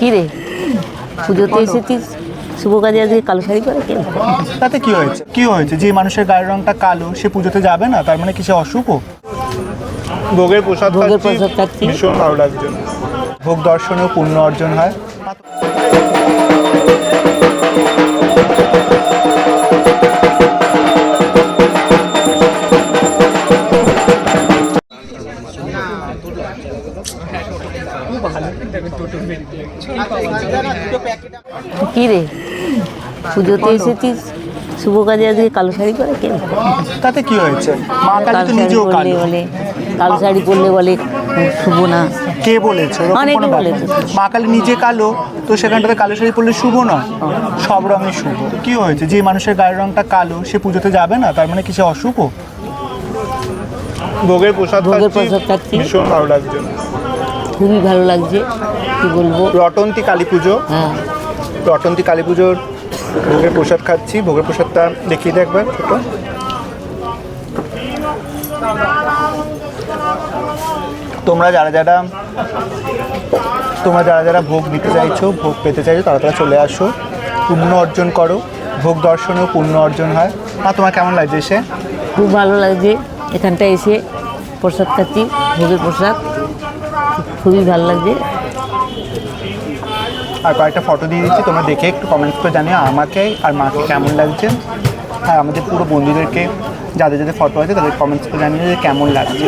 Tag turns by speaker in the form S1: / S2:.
S1: কি রে, পুজোতে এসেছিস, শুভ কাজে আজকে কালো শাড়ি পরে কেন?
S2: তাতে কি হয়েছে যে মানুষের গায়ের রংটা কালো সে পুজোতে যাবে না, তার মানে কি সে অশুভ? ভোগের প্রসাদ
S1: খাচ্ছি।
S2: ভীষণ ভালো লাগছে। ভোগ দর্শনেও পুণ্য অর্জন হয়।
S1: কি রে, পুজোতে এসেছিস, শুভ কাজে আজকে কালো শাড়ি পরে কেন?
S2: তাতে কি হয়েছে? মা কালী তো নিজেও কালো।
S1: বলে কালো শাড়ি পরলে বলে শুভ না।
S2: কে বলেছে?
S1: অনেকে বলেছে।
S2: মা কালী নিজে কালো, তো সেখানটাতে কালো শাড়ি পরলে শুভ নয়? সব রঙই শুভ। কি হয়েছে যে মানুষের গায়ের রংটা কালো সে পুজোতে যাবে না, তার মানে কি সে অশুভ? ভোগের প্রসাদ
S1: খাচ্ছি।
S2: ভীষণ ভালো লাগছে।
S1: খুবই ভালো লাগছে, কি বলবো।
S2: রটন্তী কালী পুজো,
S1: হ্যাঁ,
S2: রটন্তী কালী পুজোর ভোগের প্রসাদ খাচ্ছি। ভোগের প্রসাদটা দেখিয়ে দে একবার ছোট। তোমরা যারা যারা ভোগ দিতে চাইছো, ভোগ পেতে চাইছো, তারা চলে আসো, পুণ্য অর্জন করো। ভোগ দর্শনেও পুণ্য অর্জন হয়। তোমার কেমন লাগছে এসে?
S1: খুব ভালো লাগছে, এখানটা এসে প্রসাদ খাচ্ছি, ভোগের প্রসাদ, খুবই ভালো লাগছে।
S2: আর কয়েকটা ফটো দিয়ে দিচ্ছি, তোমরা দেখে একটু কমেন্টস করে জানিও আমাকে আর মাকে কেমন লাগছে। হ্যাঁ, আমাদের পুরো বন্ধুদেরকে যাদের ফটো আছে তাদের কমেন্টস করে জানিও যে কেমন লাগছে।